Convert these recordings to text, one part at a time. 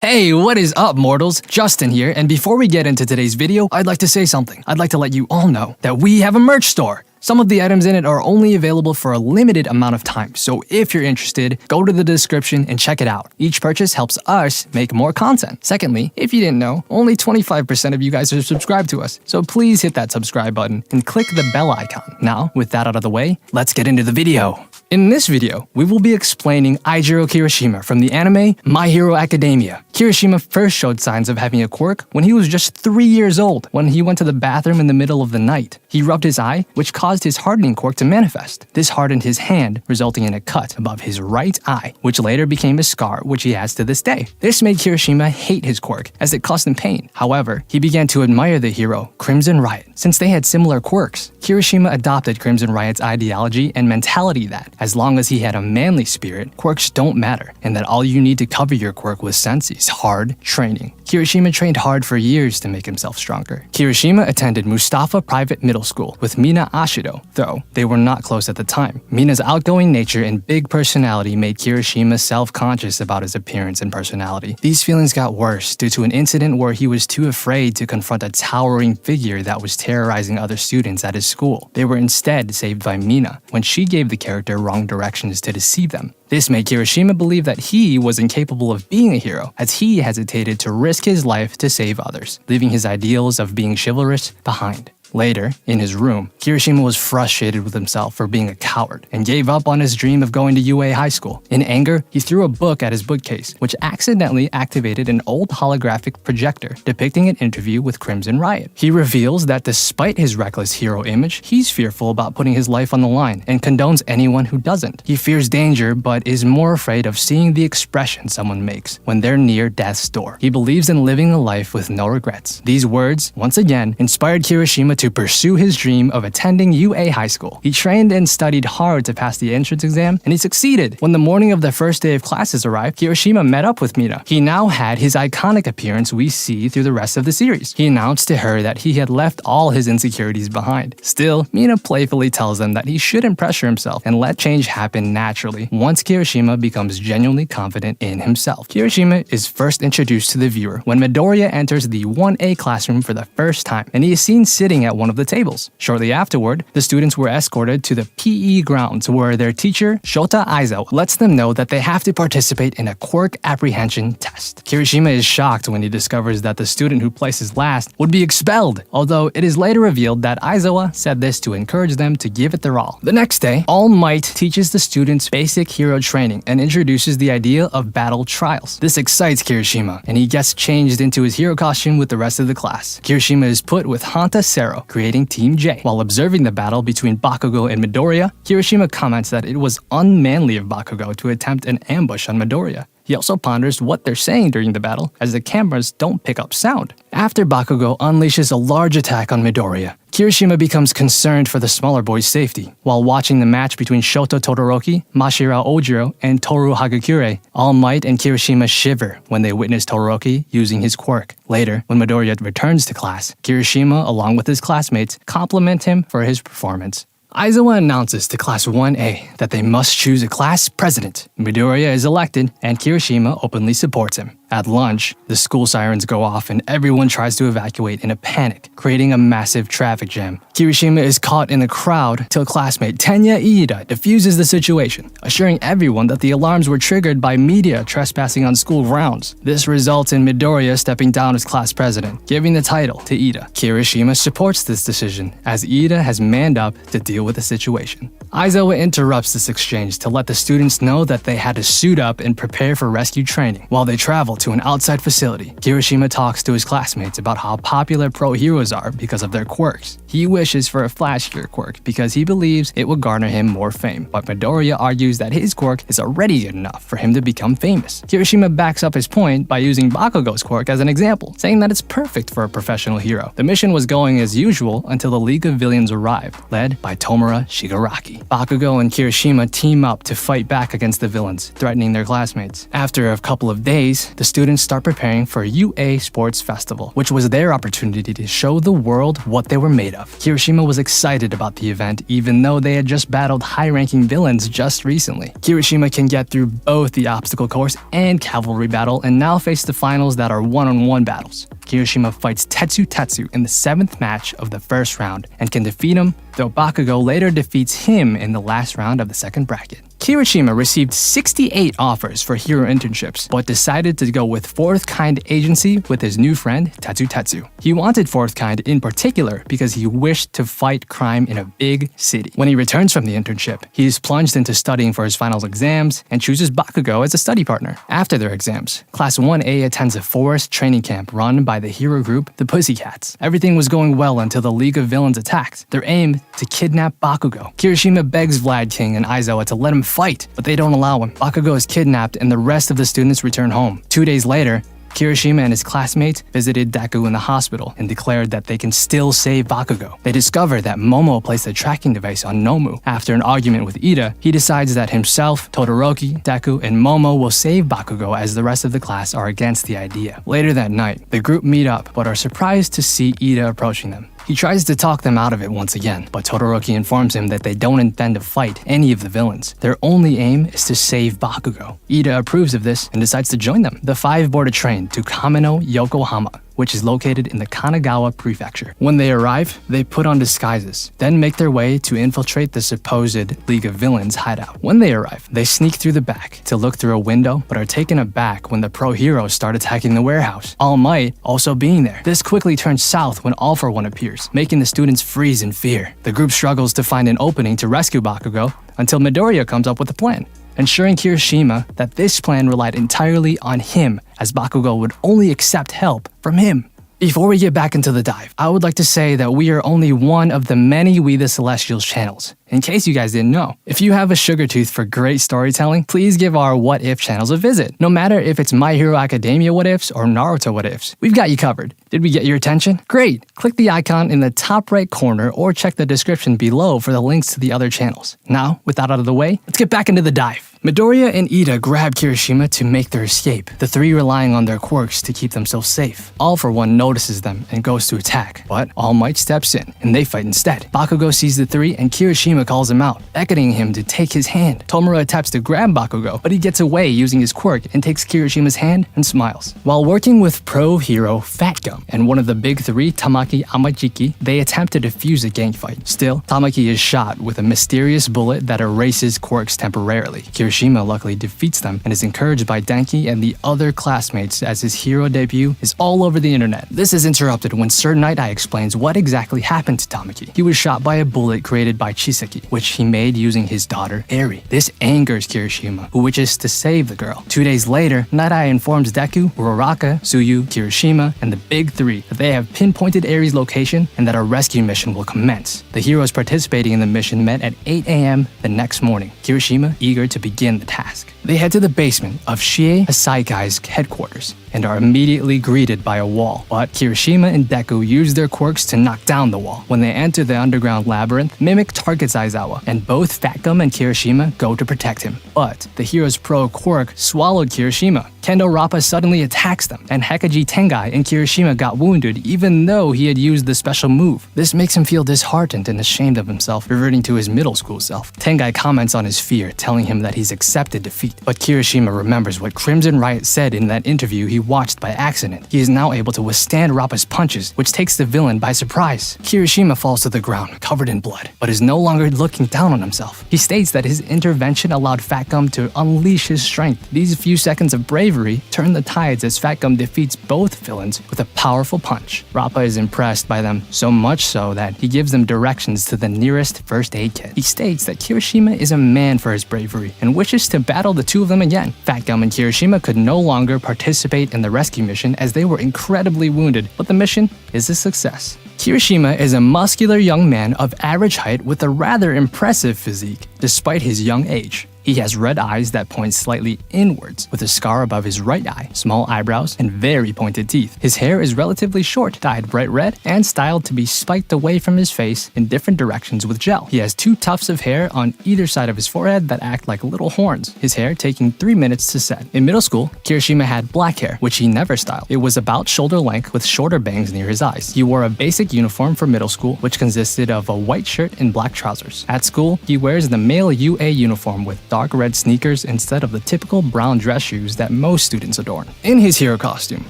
Hey, what is up, mortals? Justin here, and before we get into today's video, I'd like to say something. I'd like to let you all know that we have a merch store. Some of the items in it are only available for a limited amount of time, so if you're interested, go to the description and check it out. Each purchase helps us make more content. Secondly, if you didn't know, only 25% of you guys are subscribed to us, so please hit that subscribe button and click the bell icon. Now, with that out of the way, let's get into the video. In this video, we will be explaining Eijiro Kirishima from the anime My Hero Academia. Kirishima first showed signs of having a quirk when he was just 3 years old, when he went to the bathroom in the middle of the night. He rubbed his eye, which caused his hardening quirk to manifest. This hardened his hand, resulting in a cut above his right eye, which later became a scar, which he has to this day. This made Kirishima hate his quirk, as it caused him pain. However, he began to admire the hero, Crimson Riot. Since they had similar quirks, Kirishima adopted Crimson Riot's ideology and mentality that, as long as he had a manly spirit, quirks don't matter, and that all you need to cover your quirk with sense is hard training. Kirishima trained hard for years to make himself stronger. Kirishima attended Mustafa Private Middle School with Mina Ashido, though they were not close at the time. Mina's outgoing nature and big personality made Kirishima self-conscious about his appearance and personality. These feelings got worse due to an incident where he was too afraid to confront a towering figure that was terrorizing other students at his school. They were instead saved by Mina when she gave the character wrong directions to deceive them. This made Kirishima believe that he was incapable of being a hero, as he hesitated to risk his life to save others, leaving his ideals of being chivalrous behind. Later, in his room, Kirishima was frustrated with himself for being a coward and gave up on his dream of going to UA High School. In anger, he threw a book at his bookcase, which accidentally activated an old holographic projector depicting an interview with Crimson Riot. He reveals that despite his reckless hero image, he's fearful about putting his life on the line and condones anyone who doesn't. He fears danger but is more afraid of seeing the expression someone makes when they're near death's door. He believes in living a life with no regrets. These words, once again, inspired Kirishima to pursue his dream of attending UA High School. He trained and studied hard to pass the entrance exam, and he succeeded. When the morning of the first day of classes arrived, Kirishima met up with Mina. He now had his iconic appearance we see through the rest of the series. He announced to her that he had left all his insecurities behind. Still, Mina playfully tells him that he shouldn't pressure himself and let change happen naturally once Kirishima becomes genuinely confident in himself. Kirishima is first introduced to the viewer when Midoriya enters the 1A classroom for the first time, and he is seen sitting at one of the tables. Shortly afterward, the students were escorted to the PE grounds where their teacher, Shota Aizawa, lets them know that they have to participate in a quirk apprehension test. Kirishima is shocked when he discovers that the student who places last would be expelled, although it is later revealed that Aizawa said this to encourage them to give it their all. The next day, All Might teaches the students basic hero training and introduces the idea of battle trials. This excites Kirishima, and he gets changed into his hero costume with the rest of the class. Kirishima is put with Hanta Sero, creating Team J. While observing the battle between Bakugo and Midoriya, Kirishima comments that it was unmanly of Bakugo to attempt an ambush on Midoriya. He also ponders what they're saying during the battle, as the cameras don't pick up sound. After Bakugo unleashes a large attack on Midoriya, Kirishima becomes concerned for the smaller boy's safety. While watching the match between Shoto Todoroki, Mashira Ojiro, and Toru Hagakure, All Might and Kirishima shiver when they witness Todoroki using his quirk. Later, when Midoriya returns to class, Kirishima, along with his classmates, compliment him for his performance. Aizawa announces to Class 1A that they must choose a class president. Midoriya is elected, and Kirishima openly supports him. At lunch, the school sirens go off and everyone tries to evacuate in a panic, creating a massive traffic jam. Kirishima is caught in the crowd till classmate Tenya Iida diffuses the situation, assuring everyone that the alarms were triggered by media trespassing on school grounds. This results in Midoriya stepping down as class president, giving the title to Iida. Kirishima supports this decision, as Iida has manned up to deal with the situation. Aizawa interrupts this exchange to let the students know that they had to suit up and prepare for rescue training. While they travel to an outside facility, Kirishima talks to his classmates about how popular pro heroes are because of their quirks. He wishes for a flashier quirk because he believes it will garner him more fame, but Midoriya argues that his quirk is already good enough for him to become famous. Kirishima backs up his point by using Bakugo's quirk as an example, saying that it's perfect for a professional hero. The mission was going as usual until the League of Villains arrived, led by Tomura Shigaraki. Bakugo and Kirishima team up to fight back against the villains, threatening their classmates. After a couple of days, the students start preparing for UA Sports Festival, which was their opportunity to show the world what they were made of. Kirishima was excited about the event even though they had just battled high-ranking villains just recently. Kirishima can get through both the obstacle course and cavalry battle and now face the finals that are one-on-one battles. Kirishima fights Tetsu in the 7th match of the first round and can defeat him, though Bakugo later defeats him in the last round of the second bracket. Kirishima received 68 offers for hero internships, but decided to go with Fourth Kind Agency with his new friend, Tetsu. He wanted Fourth Kind in particular because he wished to fight crime in a big city. When he returns from the internship, he is plunged into studying for his finals exams and chooses Bakugo as a study partner. After their exams, Class 1A attends a forest training camp run by the hero group, the Pussycats. Everything was going well until the League of Villains attacked. Their aim to kidnap Bakugo. Kirishima begs Vlad King and Aizawa to let him fight, but they don't allow him. Bakugo is kidnapped and the rest of the students return home. 2 days later, Kirishima and his classmates visited Deku in the hospital and declared that they can still save Bakugo. They discover that Momo placed a tracking device on Nomu. After an argument with Ida, he decides that himself, Todoroki, Deku, and Momo will save Bakugo as the rest of the class are against the idea. Later that night, the group meet up but are surprised to see Ida approaching them. He tries to talk them out of it once again, but Todoroki informs him that they don't intend to fight any of the villains. Their only aim is to save Bakugo. Ida approves of this and decides to join them. The 5 board a train to Kamino, Yokohama, which is located in the Kanagawa prefecture. When they arrive, they put on disguises, then make their way to infiltrate the supposed League of Villains hideout. When they arrive, they sneak through the back to look through a window, but are taken aback when the pro-heroes start attacking the warehouse, All Might also being there. This quickly turns south when All For One appears, making the students freeze in fear. The group struggles to find an opening to rescue Bakugo until Midoriya comes up with a plan, ensuring Kirishima that this plan relied entirely on him, as Bakugo would only accept help from him. Before we get back into the dive, I would like to say that we are only one of the many We the Celestials channels, in case you guys didn't know. If you have a sugar tooth for great storytelling, please give our What If channels a visit. No matter if it's My Hero Academia What Ifs or Naruto What Ifs, we've got you covered. Did we get your attention? Great! Click the icon in the top right corner or check the description below for the links to the other channels. Now, with that out of the way, let's get back into the dive. Midoriya and Ida grab Kirishima to make their escape, the 3 relying on their quirks to keep themselves safe. All For One notices them and goes to attack, but All Might steps in and they fight instead. Bakugo sees the 3 and Kirishima calls him out, beckoning him to take his hand. Tomura attempts to grab Bakugo, but he gets away using his quirk and takes Kirishima's hand and smiles. While working with pro-hero Fat Gum and one of the big 3, Tamaki Amajiki, they attempt to defuse a gang fight. Still, Tamaki is shot with a mysterious bullet that erases quirks temporarily. Kirishima luckily defeats them and is encouraged by Denki and the other classmates as his hero debut is all over the internet. This is interrupted when Sir Night Eye explains what exactly happened to Tamaki. He was shot by a bullet created by Chiseki, which he made using his daughter, Eri. This angers Kirishima, who wishes to save the girl. 2 days later, Night Eye informs Deku, Uraraka, Tsuyu, Kirishima, and the Big 3 that they have pinpointed Eri's location and that a rescue mission will commence. The heroes participating in the mission met at 8 a.m. the next morning, Kirishima eager to begin the task. They head to the basement of Shie Hasaikai's headquarters and are immediately greeted by a wall, but Kirishima and Deku use their quirks to knock down the wall. When they enter the underground labyrinth, Mimic targets Aizawa, and both Fat Gum and Kirishima go to protect him. But the hero's pro quirk swallowed Kirishima. Kendo Rappa suddenly attacks them, and Hekaji Tengai and Kirishima got wounded even though he had used the special move. This makes him feel disheartened and ashamed of himself, reverting to his middle school self. Tengai comments on his fear, telling him that he's accepted defeat. But Kirishima remembers what Crimson Riot said in that interview he watched by accident. He is now able to withstand Rappa's punches, which takes the villain by surprise. Kirishima falls to the ground, covered in blood, but is no longer looking down on himself. He states that his intervention allowed Fat Gum to unleash his strength. These few seconds of bravery turn the tides as Fat Gum defeats both villains with a powerful punch. Rappa is impressed by them, so much so that he gives them directions to the nearest first aid kit. He states that Kirishima is a man for his bravery and wishes to battle the 2 of them again. Fat Gum and Kirishima could no longer participate in the rescue mission as they were incredibly wounded, but the mission is a success. Kirishima is a muscular young man of average height with a rather impressive physique, despite his young age. He has red eyes that point slightly inwards, with a scar above his right eye, small eyebrows, and very pointed teeth. His hair is relatively short, dyed bright red, and styled to be spiked away from his face in different directions with gel. He has 2 tufts of hair on either side of his forehead that act like little horns, his hair taking 3 minutes to set. In middle school, Kirishima had black hair, which he never styled. It was about shoulder length with shorter bangs near his eyes. He wore a basic uniform for middle school, which consisted of a white shirt and black trousers. At school, he wears the male UA uniform with dark red sneakers instead of the typical brown dress shoes that most students adorn. In his hero costume,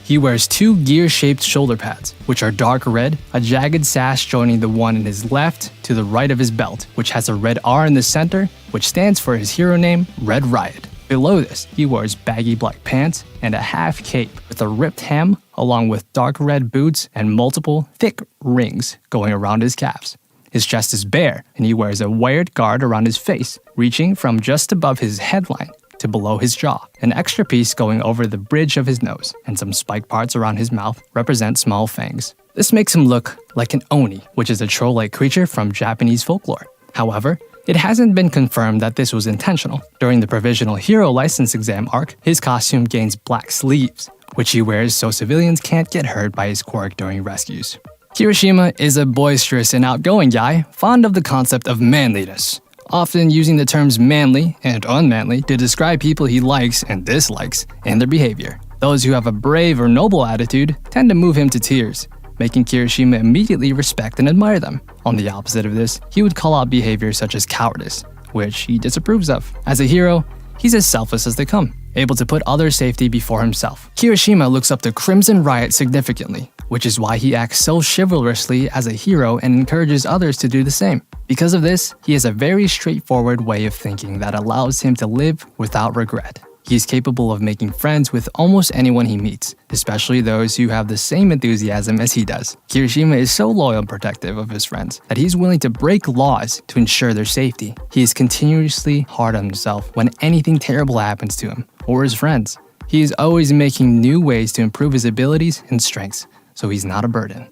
he wears 2 gear-shaped shoulder pads, which are dark red, a jagged sash joining the one in his left to the right of his belt, which has a red R in the center, which stands for his hero name, Red Riot. Below this, he wears baggy black pants and a half cape with a ripped hem, along with dark red boots and multiple thick rings going around his calves. His chest is bare, and he wears a wired guard around his face, reaching from just above his headline to below his jaw. An extra piece going over the bridge of his nose, and some spike parts around his mouth represent small fangs. This makes him look like an oni, which is a troll-like creature from Japanese folklore. However, it hasn't been confirmed that this was intentional. During the provisional hero license exam arc, his costume gains black sleeves, which he wears so civilians can't get hurt by his quirk during rescues. Kirishima is a boisterous and outgoing guy, fond of the concept of manliness, often using the terms manly and unmanly to describe people he likes and dislikes and their behavior. Those who have a brave or noble attitude tend to move him to tears, making Kirishima immediately respect and admire them. On the opposite of this, he would call out behaviors such as cowardice, which he disapproves of. As a hero, he's as selfless as they come, able to put others' safety before himself. Kirishima looks up to Crimson Riot significantly, which is why he acts so chivalrously as a hero and encourages others to do the same. Because of this, he has a very straightforward way of thinking that allows him to live without regret. He is capable of making friends with almost anyone he meets, especially those who have the same enthusiasm as he does. Kirishima is so loyal and protective of his friends that he's willing to break laws to ensure their safety. He is continuously hard on himself when anything terrible happens to him or his friends. He is always making new ways to improve his abilities and strengths, so he's not a burden.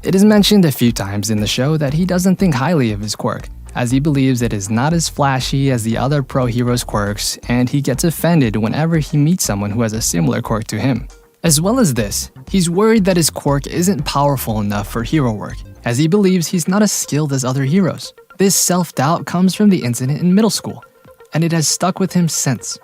It is mentioned a few times in the show that he doesn't think highly of his quirk, as he believes it is not as flashy as the other pro heroes' quirks, and he gets offended whenever he meets someone who has a similar quirk to him. As well as this, he's worried that his quirk isn't powerful enough for hero work, as he believes he's not as skilled as other heroes. This self-doubt comes from the incident in middle school, and it has stuck with him since.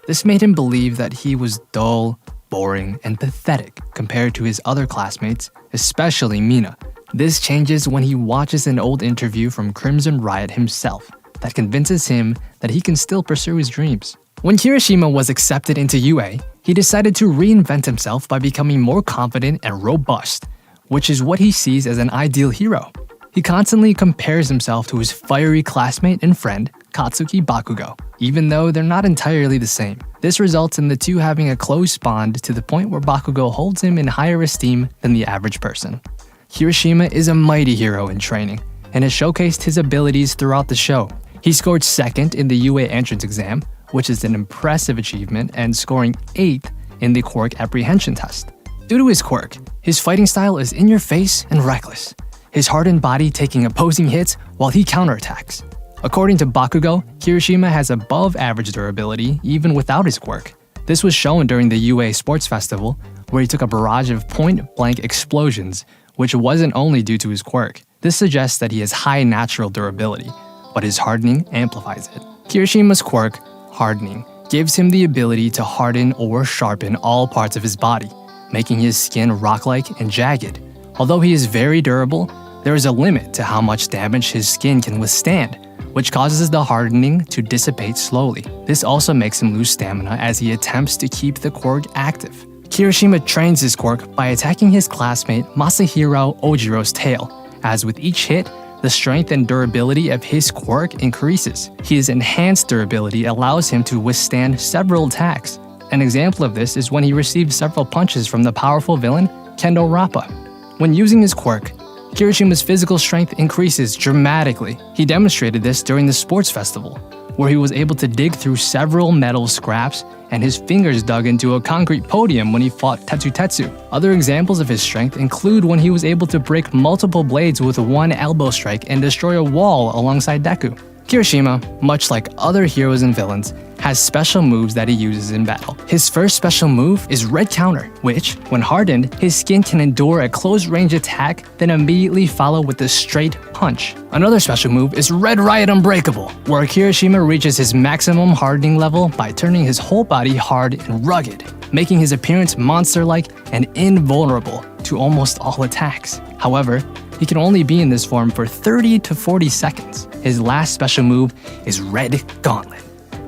This made him believe that he was dull, boring, and pathetic compared to his other classmates, especially Mina. This changes when he watches an old interview from Crimson Riot himself that convinces him that he can still pursue his dreams. When Kirishima was accepted into UA, he decided to reinvent himself by becoming more confident and robust, which is what he sees as an ideal hero. He constantly compares himself to his fiery classmate and friend, Katsuki Bakugo, even though they're not entirely the same. This results in the two having a close bond to the point where Bakugo holds him in higher esteem than the average person. Kirishima is a mighty hero in training, and has showcased his abilities throughout the show. He scored 2nd in the UA entrance exam, which is an impressive achievement, and scoring 8th in the quirk apprehension test. Due to his quirk, his fighting style is in your face and reckless, his hardened body taking opposing hits while he counterattacks. According to Bakugo, Kirishima has above average durability even without his quirk. This was shown during the UA Sports Festival, where he took a barrage of point-blank explosions, which wasn't only due to his quirk. This suggests that he has high natural durability, but his hardening amplifies it. Kirishima's quirk, hardening, gives him the ability to harden or sharpen all parts of his body, making his skin rock-like and jagged. Although he is very durable, there is a limit to how much damage his skin can withstand, which causes the hardening to dissipate slowly. This also makes him lose stamina as he attempts to keep the quirk active. Kirishima trains his quirk by attacking his classmate Masahiro Ojiro's tail, as with each hit, the strength and durability of his quirk increases. His enhanced durability allows him to withstand several attacks. An example of this is when he received several punches from the powerful villain Kendo Rappa. When using his quirk, Kirishima's physical strength increases dramatically. He demonstrated this during the sports festival, where he was able to dig through several metal scraps and his fingers dug into a concrete podium when he fought Tetsu. Other examples of his strength include when he was able to break multiple blades with one elbow strike and destroy a wall alongside Deku. Kirishima, much like other heroes and villains, has special moves that he uses in battle. His first special move is Red Counter, which, when hardened, his skin can endure a close-range attack, then immediately follow with a straight punch. Another special move is Red Riot Unbreakable, where Kirishima reaches his maximum hardening level by turning his whole body hard and rugged, making his appearance monster-like and invulnerable to almost all attacks. However, he can only be in this form for 30 to 40 seconds. His last special move is Red Gauntlet,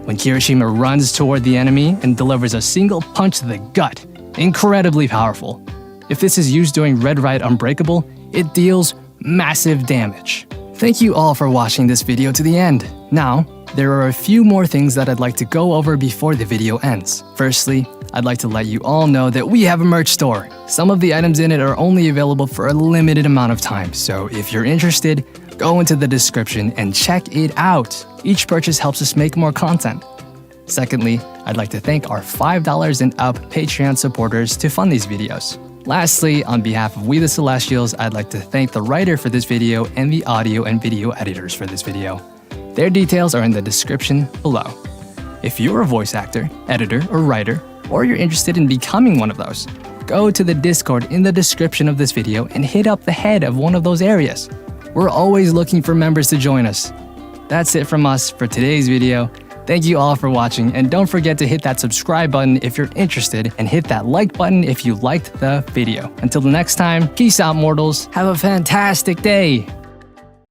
when Kirishima runs toward the enemy and delivers a single punch to the gut. Incredibly powerful. If this is used during Red Riot Unbreakable, it deals massive damage. Thank you all for watching this video to the end. Now, there are a few more things that I'd like to go over before the video ends. Firstly, I'd like to let you all know that we have a merch store. Some of the items in it are only available for a limited amount of time, so if you're interested, go into the description and check it out. Each purchase helps us make more content. Secondly, I'd like to thank our $5 and up Patreon supporters to fund these videos. Lastly, on behalf of We the Celestials, I'd like to thank the writer for this video and the audio and video editors for this video. Their details are in the description below. If you're a voice actor, editor, or writer, or you're interested in becoming one of those, go to the Discord in the description of this video and hit up the head of one of those areas. We're always looking for members to join us. That's it from us for today's video. Thank you all for watching, and don't forget to hit that subscribe button if you're interested, and hit that like button if you liked the video. Until the next time, peace out, mortals. Have a fantastic day.